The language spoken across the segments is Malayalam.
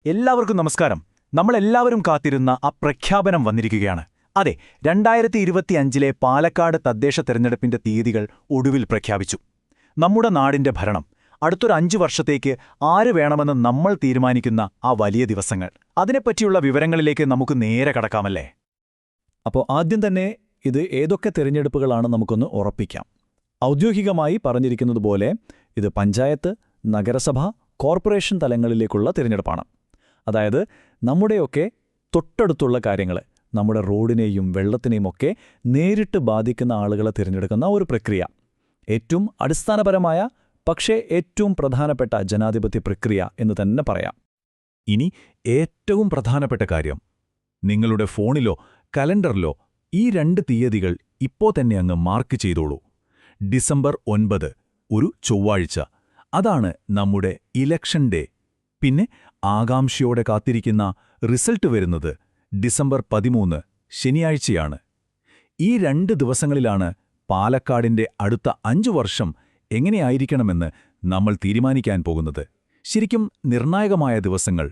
എല്ലാവർക്കും നമസ്കാരം. നമ്മളെല്ലാവരും കാത്തിരുന്ന ആ പ്രഖ്യാപനം വന്നിരിക്കുകയാണ്. അതെ, 2025 പാലക്കാട് തദ്ദേശ തെരഞ്ഞെടുപ്പിന്റെ തീയതികൾ ഒടുവിൽ പ്രഖ്യാപിച്ചു. നമ്മുടെ നാടിന്റെ ഭരണം അടുത്തൊരു 5 വർഷത്തേക്ക് ആര് വേണമെന്ന് നമ്മൾ തീരുമാനിക്കുന്ന ആ വലിയ ദിവസങ്ങൾ. അതിനെപ്പറ്റിയുള്ള വിവരങ്ങളിലേക്ക് നമുക്ക് നേരെ കടക്കാമല്ലേ? അപ്പോൾ ആദ്യം തന്നെ ഇത് ഏതൊക്കെ തിരഞ്ഞെടുപ്പുകളാണ് നമുക്കൊന്ന് ഉറപ്പിക്കാം. ഔദ്യോഗികമായി പറഞ്ഞിരിക്കുന്നതുപോലെ ഇത് പഞ്ചായത്ത്, നഗരസഭ, കോർപ്പറേഷൻ തലങ്ങളിലേക്കുള്ള തിരഞ്ഞെടുപ്പാണ്. അതായത് നമ്മുടെയൊക്കെ തൊട്ടടുത്തുള്ള കാര്യങ്ങൾ, നമ്മുടെ റോഡിനെയും വെള്ളത്തിനെയും ഒക്കെ നേരിട്ട് ബാധിക്കുന്ന ആളുകളെ തിരഞ്ഞെടുക്കുന്ന ഒരു പ്രക്രിയ. ഏറ്റവും അടിസ്ഥാനപരമായ പക്ഷേ ഏറ്റവും പ്രധാനപ്പെട്ട ജനാധിപത്യ പ്രക്രിയ എന്ന് തന്നെ പറയാം. ഇനി ഏറ്റവും പ്രധാനപ്പെട്ട കാര്യം, നിങ്ങളുടെ ഫോണിലോ കലണ്ടറിലോ ഈ 2 തീയതികൾ ഇപ്പോൾ തന്നെ അങ്ങ് മാർക്ക് ചെയ്തോളൂ. ഡിസംബർ 9 ഒരു ചൊവ്വാഴ്ച, അതാണ് നമ്മുടെ ഇലക്ഷൻ ഡേ. പിന്നെ ആകാംക്ഷയോടെ കാത്തിരിക്കുന്ന റിസൾട്ട് വരുന്നത് ഡിസംബർ 13 ശനിയാഴ്ചയാണ്. ഈ 2 ദിവസങ്ങളിലാണ് പാലക്കാടിന്റെ അടുത്ത 5 വർഷം എങ്ങനെയായിരിക്കണമെന്ന് നമ്മൾ തീരുമാനിക്കാൻ പോകുന്നത്. ശരിക്കും നിർണായകമായ ദിവസങ്ങൾ.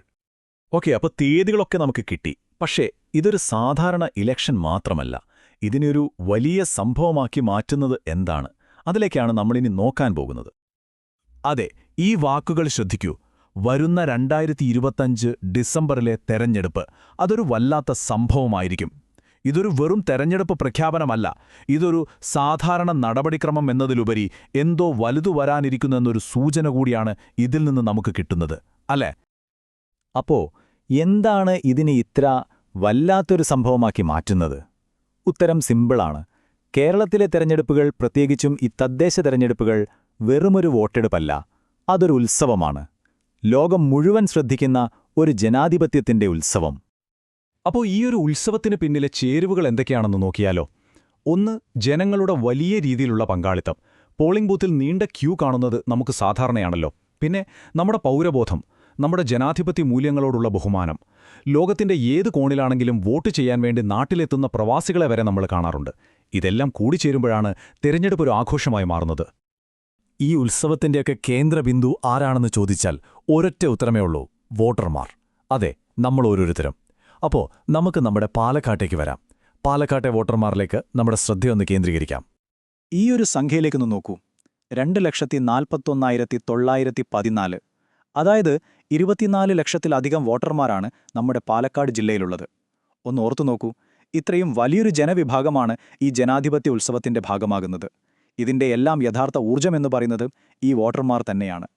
ഓക്കെ, അപ്പോൾ തീയതികളൊക്കെ നമുക്ക് കിട്ടി. പക്ഷേ ഇതൊരു സാധാരണ ഇലക്ഷൻ മാത്രമല്ല. ഇതിനൊരു വലിയ സംഭവമാക്കി മാറ്റുന്നത് എന്താണ്? അതിലേക്കാണ് നമ്മളിനി നോക്കാൻ പോകുന്നത്. അതെ, ഈ വാക്കുകൾ ശ്രദ്ധിക്കൂ. വരുന്ന 2025 ഡിസംബറിലെ തെരഞ്ഞെടുപ്പ് അതൊരു വല്ലാത്ത സംഭവമായിരിക്കും. ഇതൊരു വെറും തെരഞ്ഞെടുപ്പ് പ്രഖ്യാപനമല്ല. ഇതൊരു സാധാരണ നടപടിക്രമം എന്നതിലുപരി എന്തോ വലുതു വരാനിരിക്കുന്നെന്നൊരു സൂചന കൂടിയാണ് ഇതിൽ നിന്ന് നമുക്ക് കിട്ടുന്നത്, അല്ലേ? അപ്പോ എന്താണ് ഇതിനെ ഇത്ര വല്ലാത്തൊരു സംഭവമാക്കി മാറ്റുന്നത്? ഉത്തരം സിമ്പിളാണ്. കേരളത്തിലെ തെരഞ്ഞെടുപ്പുകൾ, പ്രത്യേകിച്ചും ഈ തദ്ദേശ തെരഞ്ഞെടുപ്പുകൾ, വെറുമൊരു വോട്ടെടുപ്പല്ല, അതൊരു ഉത്സവമാണ്. ലോകം മുഴുവൻ ശ്രദ്ധിക്കുന്ന ഒരു ജനാധിപത്യത്തിന്റെ ഉത്സവം. അപ്പോൾ ഈ ഒരു ഉത്സവത്തിന് പിന്നിലെ ചേരുവകൾ എന്തൊക്കെയാണെന്ന് നോക്കിയാലോ? ഒന്ന്, ജനങ്ങളുടെ വലിയ രീതിയിലുള്ള പങ്കാളിത്തം. പോളിംഗ് ബൂത്തിൽ നീണ്ട ക്യൂ കാണുന്നത് നമുക്ക് സാധാരണയാണല്ലോ. പിന്നെ നമ്മുടെ പൗരബോധം, നമ്മുടെ ജനാധിപത്യ മൂല്യങ്ങളോടുള്ള ബഹുമാനം. ലോകത്തിന്റെ ഏത് കോണിലാണെങ്കിലും വോട്ട് ചെയ്യാൻ വേണ്ടി നാട്ടിലെത്തുന്ന പ്രവാസികളെ വരെ നമ്മൾ കാണാറുണ്ട്. ഇതെല്ലാം കൂടിച്ചേരുമ്പോഴാണ് തിരഞ്ഞെടുപ്പ് ഒരു ആഘോഷമായി മാറുന്നത്. ഈ ഉത്സവത്തിന്റെയൊക്കെ കേന്ദ്രബിന്ദു ആരാണെന്ന് ചോദിച്ചാൽ ഒരൊറ്റ ഉത്തരമേ ഉള്ളൂ: വോട്ടർമാർ. അതെ, നമ്മൾ ഓരോരുത്തരും. അപ്പോൾ നമുക്ക് നമ്മുടെ പാലക്കാട്ടേക്ക് വരാം. പാലക്കാട്ടെ വോട്ടർമാരിലേക്ക് നമ്മുടെ ശ്രദ്ധയൊന്ന് കേന്ദ്രീകരിക്കാം. ഈ ഒരു സംഖ്യയിലേക്കൊന്ന് നോക്കൂ. 2,41,914. അതായത് 24 ലക്ഷത്തിലധികം വോട്ടർമാരാണ് നമ്മുടെ പാലക്കാട് ജില്ലയിലുള്ളത്. ഒന്ന് ഓർത്തു നോക്കൂ, ഇത്രയും വലിയൊരു ജനവിഭാഗമാണ് ഈ ജനാധിപത്യ ഉത്സവത്തിന്റെ ഭാഗമാകുന്നത്. ഇതിന്റെ എല്ലാം യഥാർത്ഥ ഊർജ്ജമെന്ന് പറയുന്നത് ഈ വോട്ടർമാർ തന്നെയാണ്.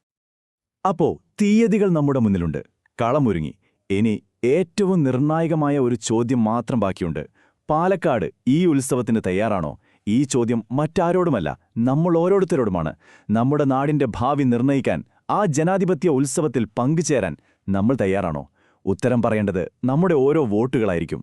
അപ്പോ തീയതികൾ നമ്മുടെ മുന്നിലുണ്ട്, കളമൊരുങ്ങി. ഇനി ഏറ്റവും നിർണായകമായ ഒരു ചോദ്യം മാത്രം ബാക്കിയുണ്ട്. പാലക്കാട് ഈ ഉത്സവത്തിന് തയ്യാറാണോ? ഈ ചോദ്യം മറ്റാരോടുമല്ല, നമ്മൾ ഓരോരുത്തരോടുമാണ്. നമ്മുടെ നാടിന്റെ ഭാവി നിർണയിക്കാൻ, ആ ജനാധിപത്യ ഉത്സവത്തിൽ പങ്കുചേരാൻ നമ്മൾ തയ്യാറാണോ? ഉത്തരം പറയേണ്ടത് നമ്മുടെ ഓരോ വോട്ടുകളായിരിക്കും.